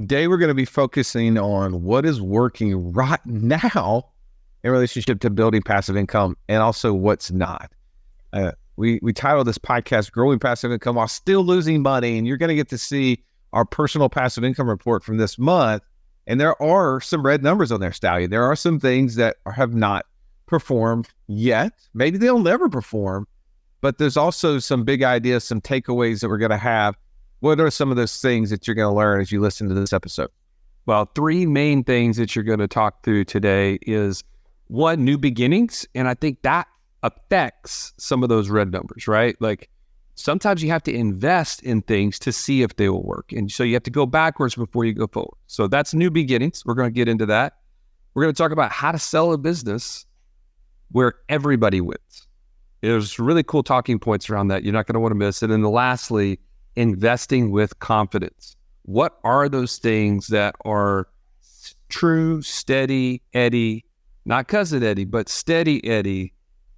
Today, we're going to be focusing on what is working right now in relationship to building passive income and also what's not. We titled this podcast, Growing Passive Income While Still Losing Money, and you're going to get to see our personal passive income report from this month. And there are some red numbers on there, Stallion. There are some things that have not performed yet. Maybe they'll never perform, but there's also some big ideas, some takeaways that we're going to have. What are some of those things that you're going to learn as you listen to this episode? Well, three main things that you're going to talk through today is one, new beginnings. And I think that affects some of those red numbers, right? Like sometimes you have to invest in things to see if they will work. And so you have to go backwards before you go forward. So that's new beginnings. We're going to get into that. We're going to talk about how to sell a business where everybody wins. There's really cool talking points around that. You're not going to want to miss it. And then lastly, investing with confidence. What are those things that are true, steady Eddie, not cousin Eddie, but steady Eddie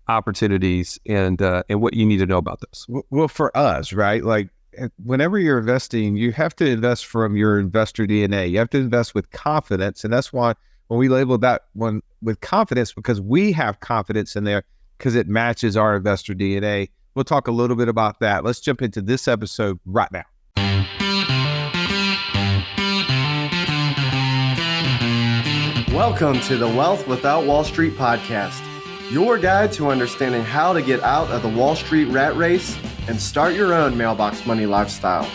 opportunities and what you need to know about those? Well, for us, right? Like whenever you're investing, you have to invest from your investor DNA. You have to invest with confidence. And that's why when we labeled that one with confidence, because we have confidence in there because it matches our investor DNA. We'll talk a little bit about that. Let's jump into this episode right now. Welcome to the Wealth Without Wall Street podcast, your guide to understanding how to get out of the Wall Street rat race and start your own mailbox money lifestyle.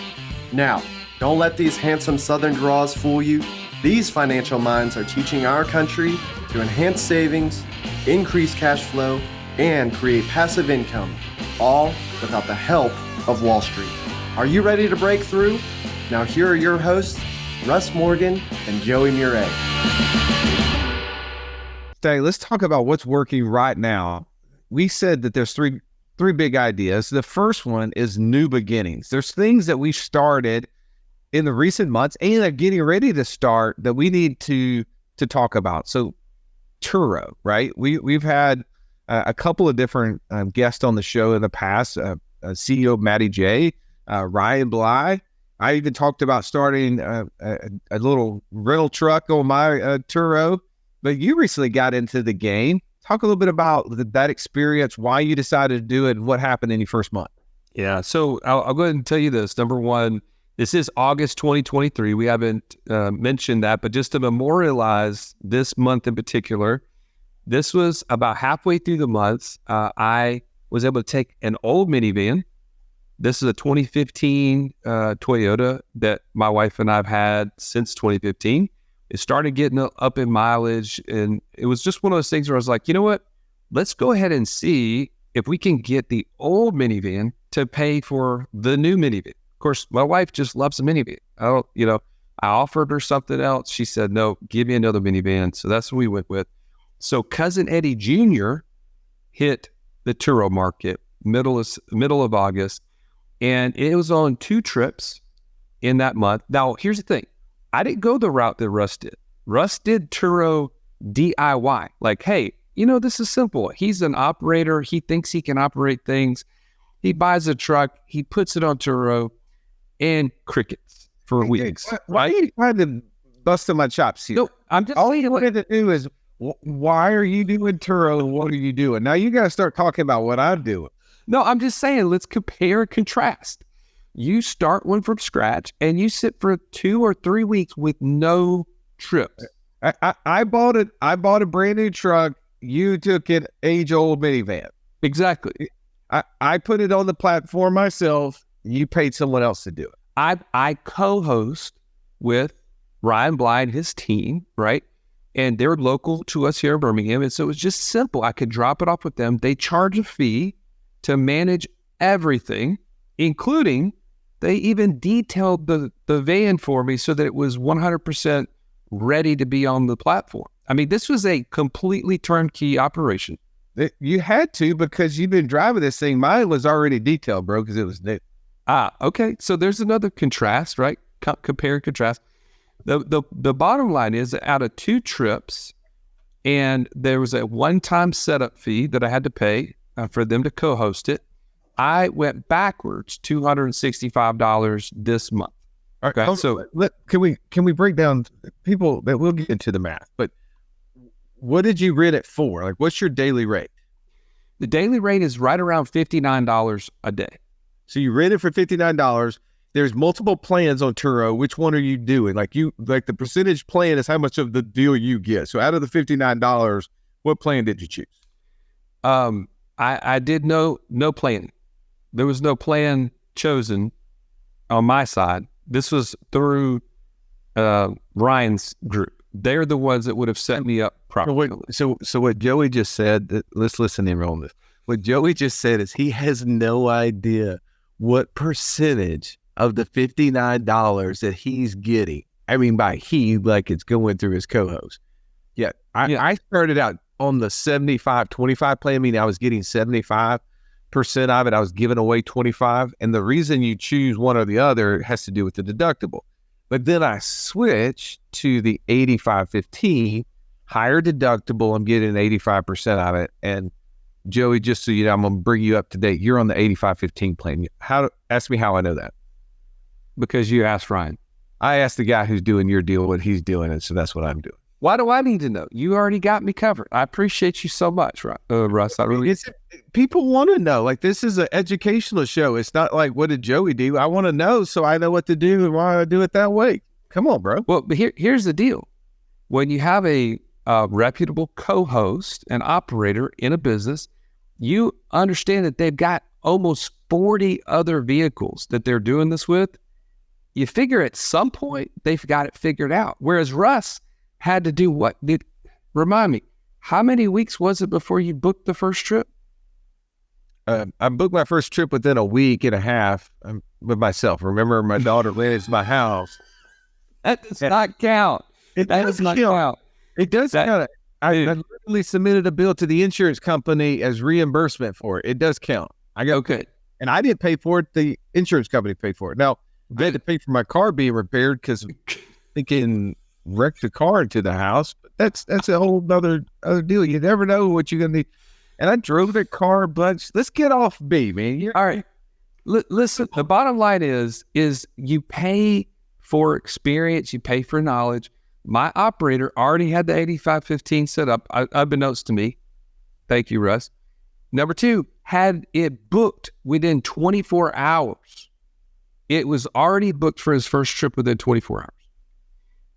Now, don't let these handsome Southern draws fool you. These financial minds are teaching our country to enhance savings, increase cash flow, and create passive income, all without the help of Wall Street. Are you ready to break through? Now here are your hosts, Russ Morgan and Joey Murray. Today, let's talk about what's working right now. We said that there's three big ideas. The first one is new beginnings. There's things that we started in the recent months and are getting ready to start that we need to talk about. So Turo, right? We've had a couple of different guests on the show in the past, CEO Matty J, Ryan Bly. I even talked about starting a little rental truck on my Turo, but you recently got into the game. Talk a little bit about that experience, why you decided to do it, and what happened in your first month. Yeah, so I'll go ahead and tell you this. Number one, this is August 2023. We haven't mentioned that, but just to memorialize this month in particular, this was about halfway through the month. I was able to take an old minivan. This is a 2015 Toyota that my wife and I've had since 2015. It started getting up in mileage, and it was just one of those things where I was like, you know what? Let's go ahead and see if we can get the old minivan to pay for the new minivan. Of course, my wife just loves a minivan. I offered her something else. She said, no, give me another minivan. So that's what we went with. So Cousin Eddie Jr. hit the Turo market middle of August, and it was on 2 trips in that month. Now, here's the thing. I didn't go the route that Russ did. Russ did Turo DIY. Like, hey, this is simple. He's an operator. He thinks he can operate things. He buys a truck. He puts it on Turo and crickets for weeks. Why are you trying to bust in my chops here? No, I'm just all you wanted to do is, why are you doing Turo and what are you doing? Now you got to start talking about what I'm doing. No, I'm just saying, let's compare and contrast. You start one from scratch and you sit for 2 or 3 weeks with no trips. I bought a brand new truck. You took an age-old minivan. Exactly. I put it on the platform myself. You paid someone else to do it. I co-host with Ryan Bly and his team, right? And they're local to us here in Birmingham. And so it was just simple. I could drop it off with them. They charge a fee to manage everything, including they even detailed the van for me so that it was 100% ready to be on the platform. I mean, this was a completely turnkey operation. You had to, because you've been driving this thing. Mine was already detailed, bro, because it was new. Okay. So there's another contrast, right? Compare and contrast. The bottom line is that out of 2 trips, and there was a one-time setup fee that I had to pay for them to co-host it, I went backwards $265 this month. All right, Okay, so can we break down people that we'll get into the math, but what did you rent it for? Like, what's your daily rate? the daily rate is right around $59 a day. So you rent it for $59. There's multiple plans on Turo. Which one are you doing? Like the percentage plan is how much of the deal you get. So out of the $59, what plan did you choose? I did no plan. There was no plan chosen on my side. This was through Ryan's group. They're the ones that would have set me up properly. So what Joey just said, let's listen in on this. What Joey just said is he has no idea what percentage of the $59 that he's getting. I mean, by he, like it's going through his co-host. I started out on the 75-25 plan, meaning I was getting 75% of it. I was giving away 25. And the reason you choose one or the other has to do with the deductible. But then I switched to the 85-15, higher deductible. I'm getting 85% of it. And Joey, just so you know, I'm going to bring you up to date. You're on the 85-15 plan. Ask me how I know that. Because you asked Ryan. I asked the guy who's doing your deal what he's doing, and so that's what I'm doing. Why do I need to know? You already got me covered. I appreciate you so much, Russ. I really. People want to know. Like, this is an educational show. It's not like, what did Joey do? I want to know so I know what to do and why I do it that way. Come on, bro. Well, but here's the deal. When you have a reputable co-host and operator in a business, you understand that they've got almost 40 other vehicles that they're doing this with. You figure at some point they've got it figured out. Whereas Russ had to do what? Remind me, how many weeks was it before you booked the first trip? I booked my first trip within a week and a half with myself. Remember, my daughter lives in my house. That does not count. That does not count. It does count. I literally submitted a bill to the insurance company as reimbursement for it. It does count. Okay. And I didn't pay for it. The insurance company paid for it. Now, they had to pay for my car being repaired because they can wreck the car into the house. But that's a whole other deal. You never know what you're going to need. And I drove the car a bunch. Let's get off B, man. All right. Listen, the bottom line is you pay for experience. You pay for knowledge. My operator already had the 85-15 set up, unbeknownst to me. Thank you, Russ. Number two, had it booked within 24 hours. It was already booked for his first trip within 24 hours.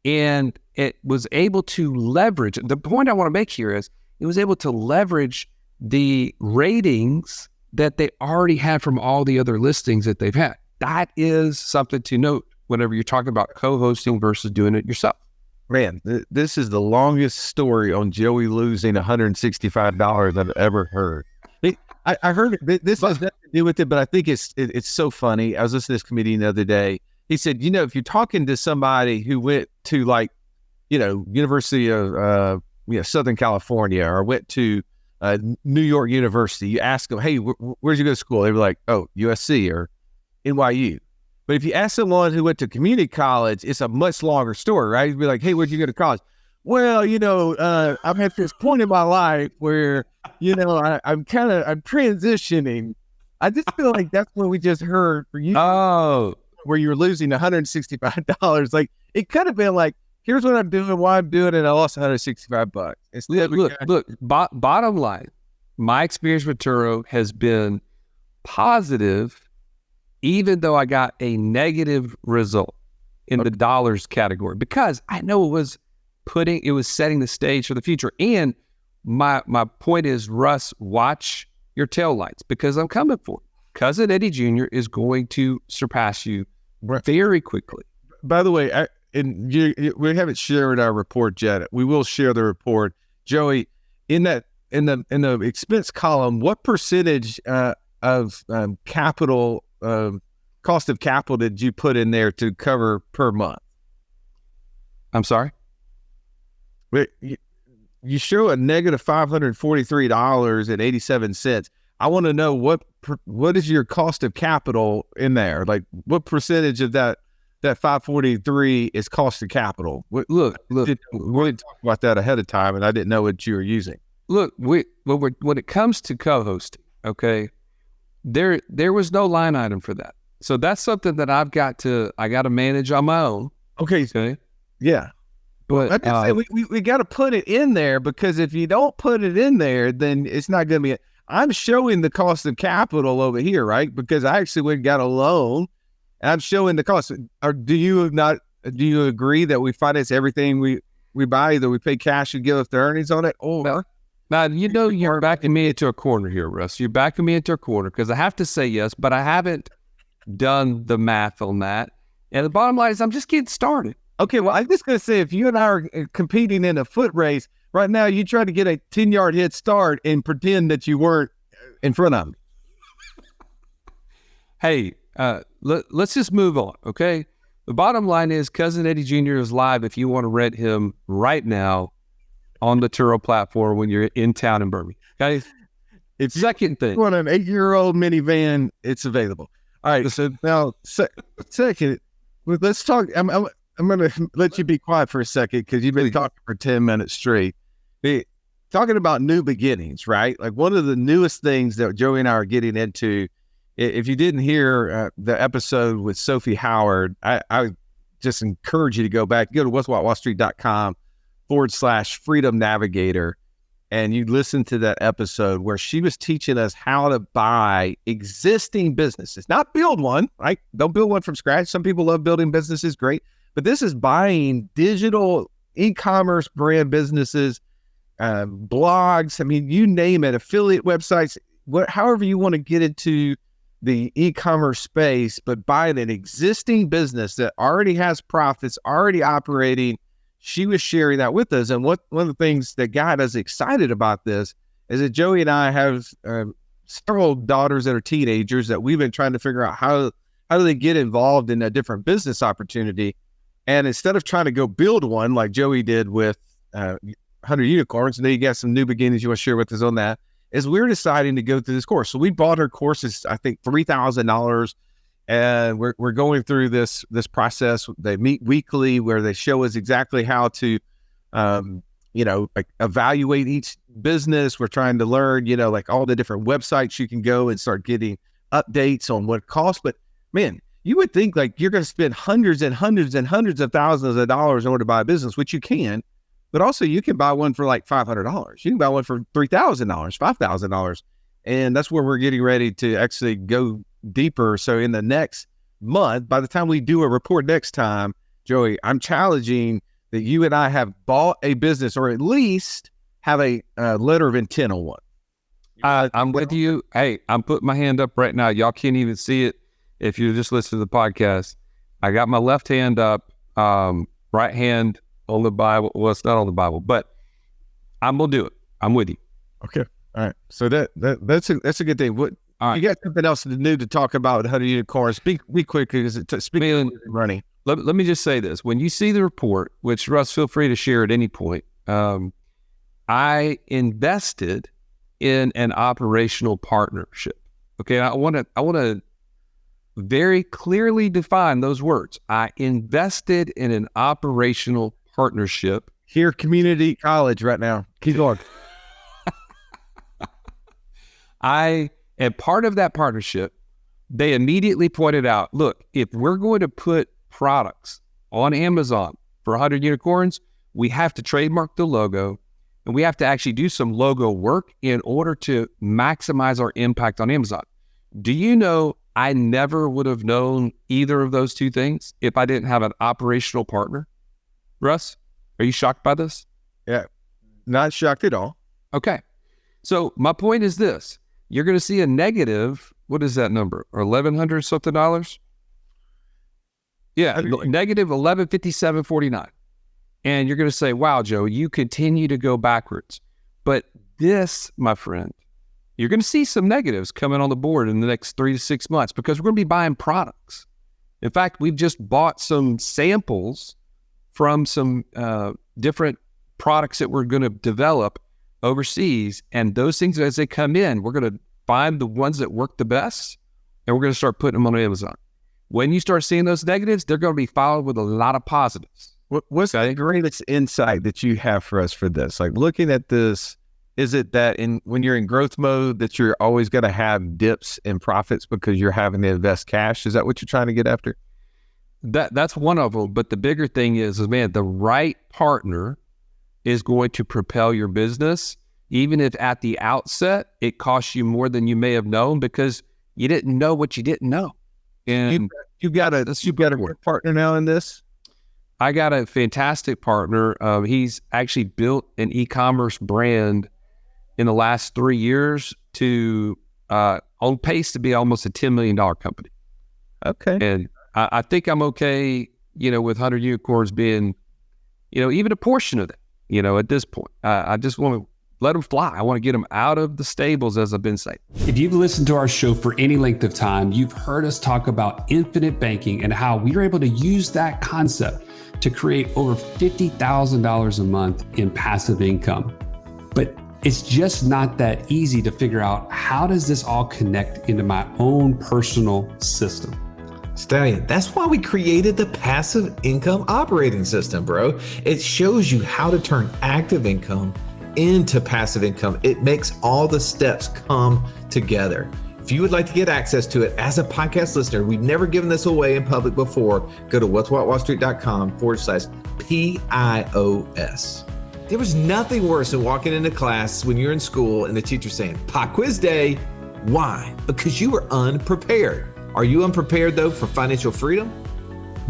And it was able to leverage, the point I want to make here is, it was able to leverage the ratings that they already had from all the other listings that they've had. That is something to note whenever you're talking about co-hosting versus doing it yourself. Man, this is the longest story on Joey losing $165 I've ever heard. I heard it. This has nothing to do with it, but I think it's so funny. I was listening to this comedian the other day. He said, if you're talking to somebody who went to University of Southern California or went to New York University, you ask them, hey, where'd you go to school? They were like, oh, USC or NYU. But if you ask someone who went to community college, it's a much longer story, right? You'd be like, hey, where'd you go to college? Well, I'm at this point in my life where, I'm transitioning. I just feel like that's what we just heard for you. Oh, where you're losing $165. Like, it could have been like, here's what I'm doing, why I'm doing it, and I lost $165. Look, bottom line, my experience with Turo has been positive, even though I got a negative result in the dollars category, because I know it was setting the stage for the future. And my point is, Russ, watch your taillights, because I'm coming for it. Cousin Eddie Jr. is going to surpass you very quickly. By the way, we haven't shared our report yet. We will share the report. Joey, in the expense column, what percentage of capital cost of capital did you put in there to cover per month? I'm sorry? You show a negative $543.87. I want to know what is your cost of capital in there? Like, what percentage of that 543 is cost of capital? Look. We didn't talk about that ahead of time, and I didn't know what you were using. Look, when it comes to co-hosting, okay, there was no line item for that. So that's something that I got to manage on my own. Okay. Yeah. But I'm just saying we got to put it in there, because if you don't put it in there, then it's not going to be. I'm showing the cost of capital over here, right? Because I actually went and got a loan, and I'm showing the cost. Or do you agree that we finance everything we buy? Either we pay cash and give us the earnings on it, or now, you're backing me into a corner here, Russ. You're backing me into a corner, because I have to say yes, but I haven't done the math on that. And the bottom line is I'm just getting started. Okay, well, I'm just going to say, if you and I are competing in a foot race right now, you try to get a 10-yard head start and pretend that you weren't in front of me. Hey, let's just move on, okay? The bottom line is Cousin Eddie Jr. is live if you want to rent him right now on the Turo platform when you're in town in Birmingham, okay? If Second thing. you want an 8-year-old minivan, it's available. All right, so now, second, let's talk. I'm going to let you be quiet for a second, because you've been talking for 10 minutes straight. Talking about new beginnings, right? Like, one of the newest things that Joey and I are getting into, if you didn't hear the episode with Sophie Howard, I just encourage you to go back, go to what'swhatwallstreet.com/freedom navigator, and you listen to that episode where she was teaching us how to buy existing businesses, not build one, right? Don't build one from scratch. Some people love building businesses, great. But this is buying digital e-commerce brand businesses, blogs. I mean, you name it, affiliate websites, however you want to get into the e-commerce space, but buying an existing business that already has profits, already operating. She was sharing that with us. And one of the things that got us excited about this is that Joey and I have several daughters that are teenagers that we've been trying to figure out how do they get involved in a different business opportunity. And instead of trying to go build one like Joey did with 100 Unicorns, and then you got some new beginnings you want to share with us on that, is we're deciding to go through this course. So we bought her courses, I think $3,000, and we're going through this process. They meet weekly where they show us exactly how to, like evaluate each business. We're trying to learn, like all the different websites you can go and start getting updates on what it costs. But man, you would think like you're going to spend hundreds and hundreds and hundreds of thousands of dollars in order to buy a business, which you can, but also you can buy one for like $500. You can buy one for $3,000, $5,000. And that's where we're getting ready to actually go deeper. So in the next month, by the time we do a report next time, Joey, I'm challenging that you and I have bought a business, or at least have a letter of intent on one. I'm with you. Hey, I'm putting my hand up right now. Y'all can't even see it if you just listen to the podcast. I got my left hand up, right hand on the Bible. Well, it's not on the Bible, but I'm going to do it. I'm with you. Okay. All right. So that's a good thing. What, you got something else new to talk about 100 Unicorns? Be quick, because speaking running. Let me just say this. When you see the report, which Russ, feel free to share at any point, I invested in an operational partnership. Okay. I want to very clearly define those words. I invested in an operational partnership. Here, community college right now. Keep going. And part of that partnership, they immediately pointed out, look, if we're going to put products on Amazon for 100 Unicorns, we have to trademark the logo, and we have to actually do some logo work in order to maximize our impact on Amazon. Do you know I never would have known either of those two things if I didn't have an operational partner? Russ, are you shocked by this? Yeah, not shocked at all. Okay. So my point is this. You're going to see a negative, what is that number? Or $1,100 something dollars? Yeah, negative $1,157.49. And you're going to say, wow, Joe, you continue to go backwards. But this, my friend, you're going to see some negatives coming on the board in the next 3 to 6 months, because we're going to be buying products. In fact, we've just bought some samples from some different products that we're going to develop overseas. And those things, as they come in, we're going to find the ones that work the best, and we're going to start putting them on Amazon. When you start seeing those negatives, they're going to be followed with a lot of positives. What's the greatest insight that you have for us for this? Like, looking at this Is it that when you're in growth mode that you're always going to have dips in profits because you're having to invest cash? Is that what you're trying to get after? That's one of them. But the bigger thing is, man, the right partner is going to propel your business, even if at the outset it costs you more than you may have known because you didn't know what you didn't know. And you got a good partner now in this? I got a fantastic partner. He's actually built an e-commerce brand in the last 3 years to on pace to be almost a $10 million company. Okay. And I think I'm okay, with 100 Unicorns being, even a portion of that, at this point. I just want to let them fly. I want to get them out of the stables, as I've been saying. If you've listened to our show for any length of time, you've heard us talk about infinite banking and how we were able to use that concept to create over $50,000 a month in passive income. But it's just not that easy to figure out, how does this all connect into my own personal system? Stallion, that's why we created the passive income operating system, bro. It shows you how to turn active income into passive income. It makes all the steps come together. If you would like to get access to it as a podcast listener, we've never given this away in public before, go to what'swhatwallstreet.com/PIOS. There was nothing worse than walking into class when you're in school and the teacher saying, Pop quiz day. Why? Because you were unprepared. Are you unprepared though for financial freedom?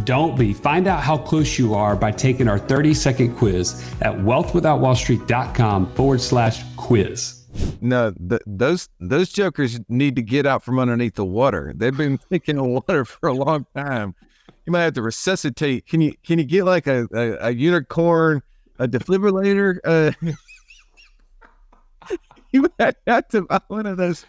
Don't be. Find out how close you are by taking our 30-second quiz at wealthwithoutwallstreet.com/quiz. No, those jokers need to get out from underneath the water. They've been thinking of water for a long time. You might have to resuscitate. Can you get like a unicorn, a defibrillator? You might have to buy one of those.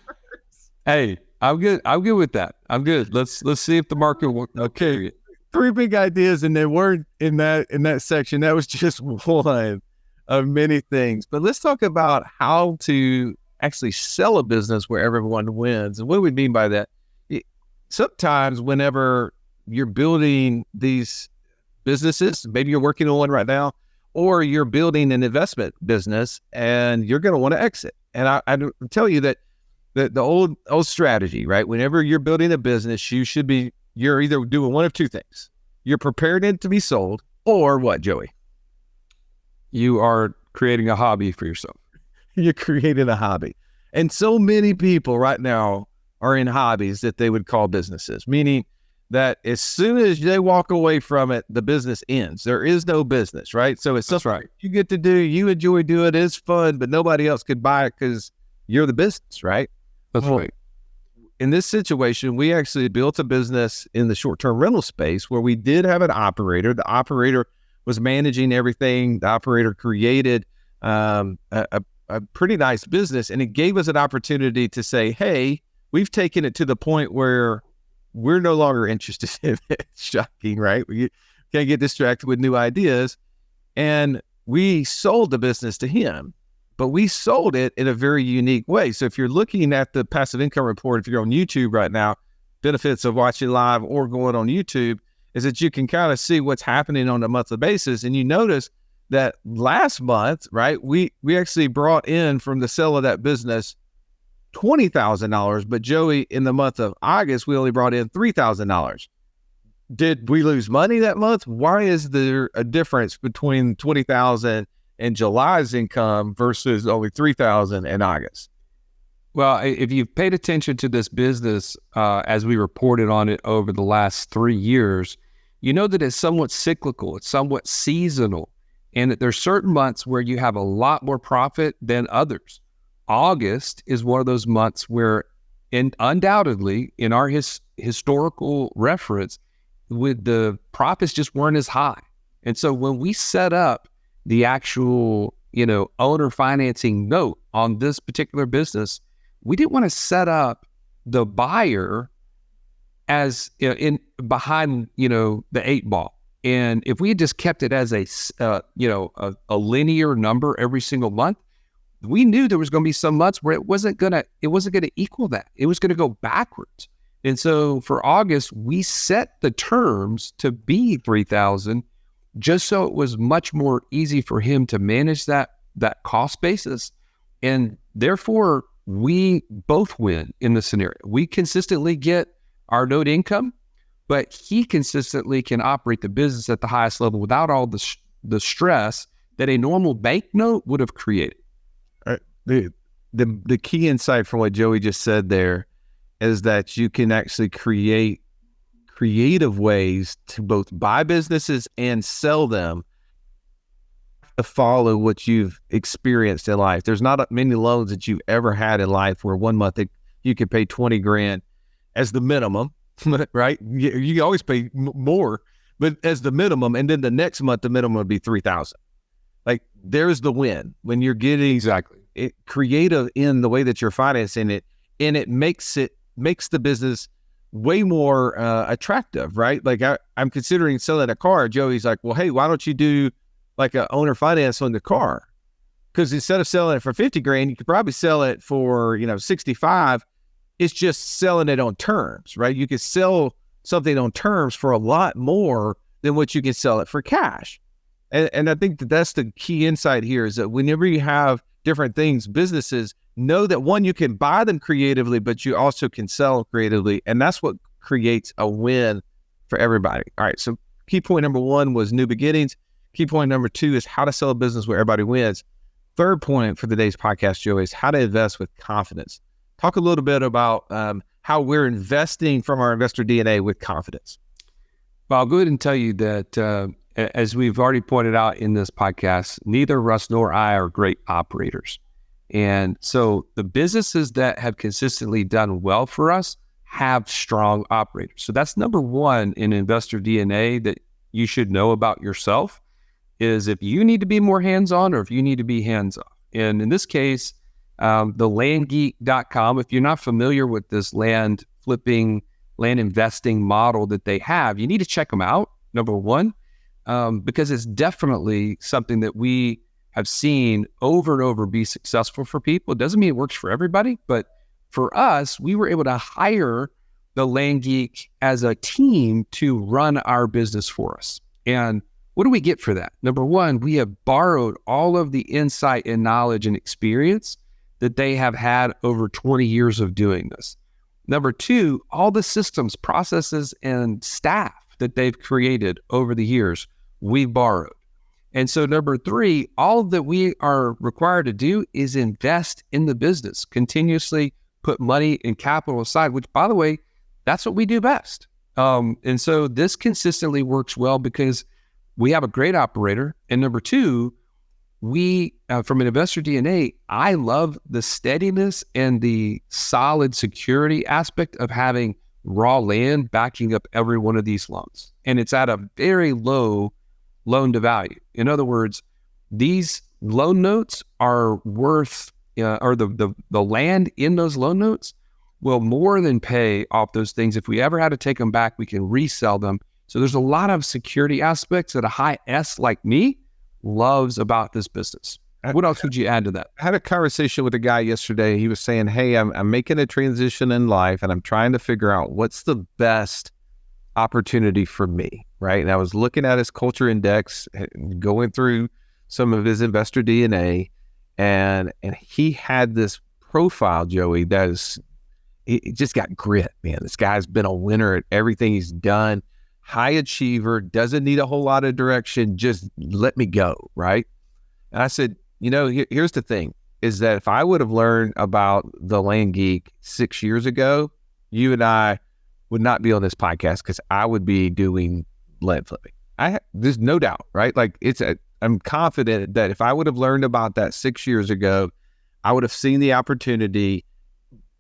Hey, I'm good. I'm good with that. I'm good. Let's see if the market will. Okay. 3 big ideas, and they weren't in that section. That was just one of many things. But let's talk about how to actually sell a business where everyone wins. And what do we mean by that? Sometimes whenever you're building these businesses, maybe you're working on one right now, or you're building an investment business and you're going to want to exit. And I tell you that the old strategy, right? Whenever you're building a business, you're either doing one of two things. You're preparing it to be sold, or what, Joey? You are creating a hobby for yourself. You're creating a hobby. And so many people right now are in hobbies that they would call businesses, meaning that as soon as they walk away from it, the business ends. There is no business, right? So it's something right. You get to do, you enjoy doing it, it's fun, but nobody else could buy it because you're the business, right? That's right. In this situation, we actually built a business in the short-term rental space where we did have an operator. The operator was managing everything. The operator created a pretty nice business, and it gave us an opportunity to say, hey, we've taken it to the point where we're no longer interested in it. It's shocking, right? We can't get distracted with new ideas. And we sold the business to him. But we sold it in a very unique way. So if you're looking at the passive income report, if you're on YouTube right now, benefits of watching live or going on YouTube is that you can kind of see what's happening on a monthly basis. And you notice that last month, right, we actually brought in from the sale of that business $20,000. But Joey, in the month of August, we only brought in $3,000. Did we lose money that month? Why is there a difference between $20,000 in July's income versus only $3,000 in August? Well, if you've paid attention to this business as we reported on it over the last 3 years, you know that it's somewhat cyclical, it's somewhat seasonal, and that there's certain months where you have a lot more profit than others. August is one of those months where, undoubtedly, in our historical reference, with the profits just weren't as high. And so when we set up the actual, owner financing note on this particular business, we didn't want to set up the buyer as in behind, the 8 ball. And if we had just kept it as a linear number every single month, we knew there was going to be some months where it wasn't going to equal that. It was going to go backwards. And so for August, we set the terms to be $3,000, just so it was much more easy for him to manage that cost basis. And therefore, we both win in this scenario. We consistently get our note income, but he consistently can operate the business at the highest level without all the stress that a normal bank note would have created. The key insight from what Joey just said there is that you can actually create creative ways to both buy businesses and sell them to follow what you've experienced in life. There's not many loans that you've ever had in life where one month you could pay 20 grand as the minimum, right? You always pay more, but as the minimum, and then the next month the minimum would be 3,000. Like, there's the win when you're getting it creative in the way that you're financing it, and it makes the business way more attractive, right? Like, I'm considering selling a car. Joey's like, well, hey, why don't you do like a owner finance on the car? Because instead of selling it for 50 grand, you could probably sell it for, 65. It's just selling it on terms, right? You could sell something on terms for a lot more than what you can sell it for cash. And I think that's the key insight here, is that whenever you have different things, businesses, know that one, you can buy them creatively, but you also can sell them creatively. And that's what creates a win for everybody. All right. So key point number 1 was new beginnings. Key point number 2 is how to sell a business where everybody wins. Third point for today's podcast, Joey, is how to invest with confidence. Talk a little bit about how we're investing from our investor DNA with confidence. Well, I'll go ahead and tell you that as we've already pointed out in this podcast, neither Russ nor I are great operators. And so the businesses that have consistently done well for us have strong operators. So that's number 1 in investor DNA that you should know about yourself, is if you need to be more hands-on or if you need to be hands-off. And in this case, the landgeek.com, if you're not familiar with this land investing model that they have, you need to check them out, number 1, because it's definitely something that we have seen over and over be successful for people. It doesn't mean it works for everybody, but for us, we were able to hire the Land Geek as a team to run our business for us. And what do we get for that? Number 1, we have borrowed all of the insight and knowledge and experience that they have had over 20 years of doing this. Number 2, all the systems, processes, and staff that they've created over the years, we borrowed. And so number 3, all that we are required to do is invest in the business, continuously put money and capital aside, which, by the way, that's what we do best. And so this consistently works well because we have a great operator. And number 2, we, from an investor DNA, I love the steadiness and the solid security aspect of having raw land backing up every one of these loans. And it's at a very low loan to value. In other words, these loan notes are worth, or the land in those loan notes will more than pay off those things. If we ever had to take them back, we can resell them. So there's a lot of security aspects that a high S like me loves about this business. What else would you add to that? I had a conversation with a guy yesterday. He was saying, hey, I'm making a transition in life and I'm trying to figure out what's the best opportunity for me, right? And I was looking at his culture index, going through some of his investor DNA, and he had this profile, Joey, that is, it just got grit, man. This guy's been a winner at everything he's done, high achiever, doesn't need a whole lot of direction, just let me go, right? And I said, here's the thing, is that if I would have learned about the Land Geek 6 years ago, you and I would not be on this podcast because I would be doing land flipping. There's no doubt, right? Like I'm confident that if I would have learned about that 6 years ago, I would have seen the opportunity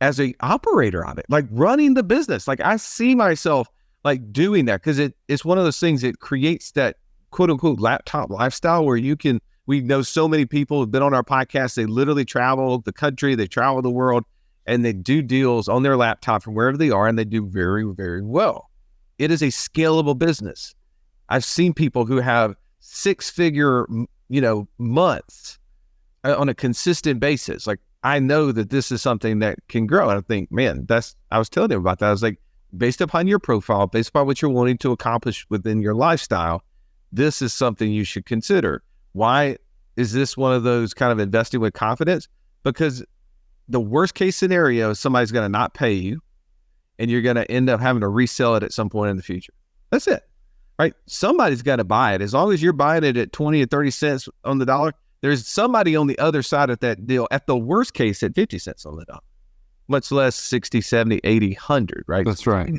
as an operator of it, like running the business. Like I see myself like doing that because it's one of those things that creates that quote unquote laptop lifestyle where we know so many people have been on our podcast. They literally travel the country, they travel the world, and they do deals on their laptop from wherever they are, and they do very, very well. It is a scalable business. I've seen people who have 6-figure, months on a consistent basis. Like I know that this is something that can grow. And I think, man, I was telling him about that. I was like, based upon your profile, based upon what you're wanting to accomplish within your lifestyle, this is something you should consider. Why is this one of those kind of investing with confidence? because the worst case scenario is somebody's going to not pay you and you're going to end up having to resell it at some point in the future. That's it, right? Somebody's got to buy it. As long as you're buying it at 20 or 30 cents on the dollar, there's somebody on the other side of that deal, at the worst case, at 50 cents on the dollar, much less 60, 70, 80, 100, right? That's right.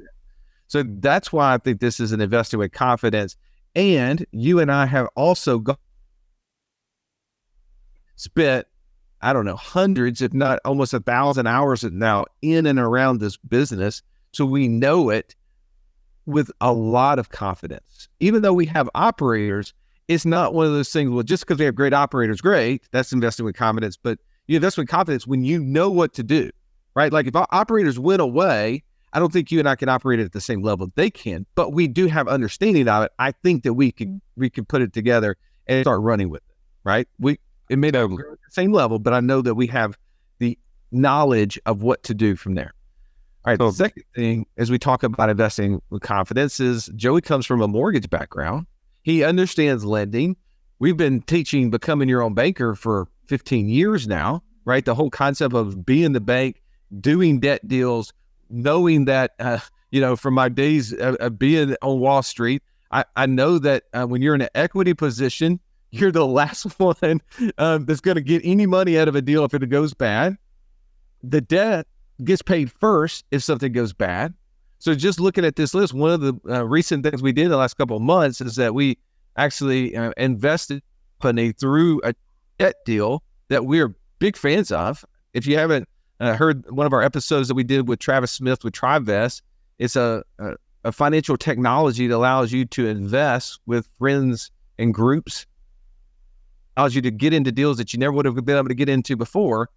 So that's why I think this is an investing with confidence. And you and I have also spent, I don't know, hundreds, if not almost 1,000 hours now in and around this business. So we know it with a lot of confidence. Even though we have operators, it's not one of those things, well, just because we have great operators, great, that's investing with confidence. But you invest with confidence when you know what to do, right? Like if our operators went away, I don't think you and I can operate at the same level they can, but we do have understanding of it. I think that we can put it together and start running with it, right? It may not grow at the same level, but I know that we have the knowledge of what to do from there. All right, the second thing as we talk about investing with confidence is Joey comes from a mortgage background. He understands lending. We've been teaching becoming your own banker for 15 years now, right? The whole concept of being the bank, doing debt deals, knowing that, from my days of being on Wall Street, I know that when you're in an equity position, you're the last one that's going to get any money out of a deal if it goes bad. The debt gets paid first if something goes bad. So just looking at this list, one of the recent things we did in the last couple of months is that we actually invested money through a debt deal that we're big fans of. If you haven't heard one of our episodes that we did with Travis Smith with TriVest, it's a financial technology that allows you to invest with friends and groups, allows you to get into deals that you never would have been able to get into before.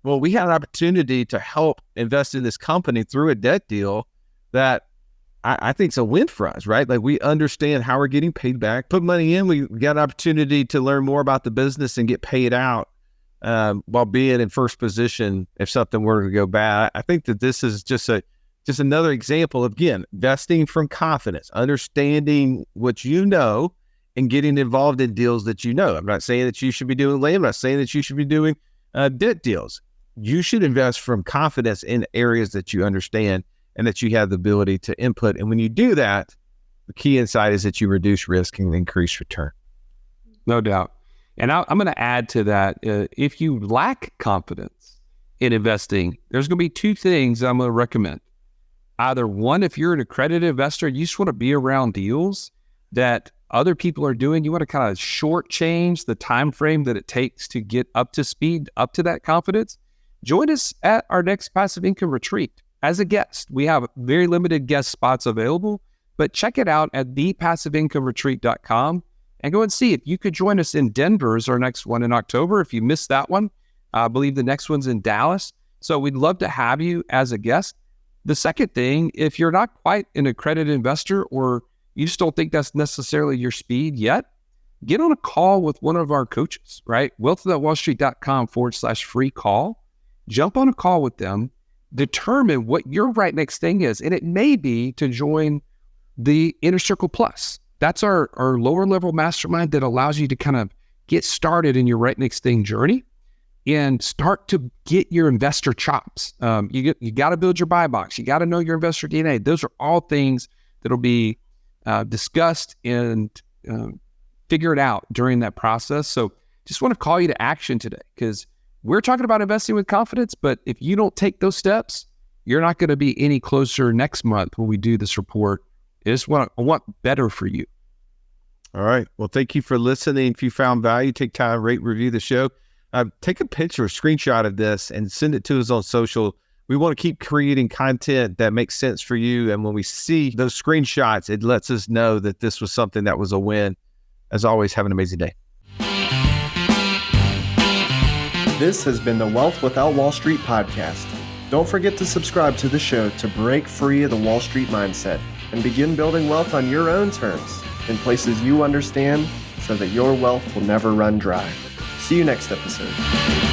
Well, we had an opportunity to help invest in this company through a debt deal that I think is a win for us, right? Like we understand how we're getting paid back, put money in, we got an opportunity to learn more about the business and get paid out while being in first position if something were to go bad. I think that this is just another example of, again, investing from confidence, understanding what you know and getting involved in deals that you know. I'm not saying that you should be doing land. I'm not saying that you should be doing debt deals. You should invest from confidence in areas that you understand and that you have the ability to input. And when you do that, the key insight is that you reduce risk and increase return. No doubt. And I'm going to add to that. If you lack confidence in investing, there's going to be two things I'm going to recommend. Either one, if you're an accredited investor, you just want to be around deals that other people are doing. You want to kind of shortchange the time frame that it takes to get up to speed, up to that confidence. Join us at our next passive income retreat as a guest. We have very limited guest spots available, but check it out at thepassiveincomeretreat.com and go and see it. You could join us in Denver as our next one in October. If you missed that one, I believe the next one's in Dallas. So we'd love to have you as a guest. The second thing, if you're not quite an accredited investor or you just don't think that's necessarily your speed yet, get on a call with one of our coaches, right? wealth.wallstreet.com/free call. Jump on a call with them, determine what your right next thing is. And it may be to join the Inner Circle Plus. That's our lower level mastermind that allows you to kind of get started in your right next thing journey and start to get your investor chops. You got to build your buy box. You got to know your investor DNA. Those are all things that'll be discussed and figured out during that process. So just want to call you to action today because we're talking about investing with confidence, but if you don't take those steps, you're not going to be any closer next month when we do this report. I want better for you. All right. Well, thank you for listening. If you found value, take time, rate, review the show. Take a picture, a screenshot of this and send it to us on social. We want to keep creating content that makes sense for you. And when we see those screenshots, it lets us know that this was something that was a win. As always, have an amazing day. This has been the Wealth Without Wall Street podcast. Don't forget to subscribe to the show to break free of the Wall Street mindset and begin building wealth on your own terms in places you understand so that your wealth will never run dry. See you next episode.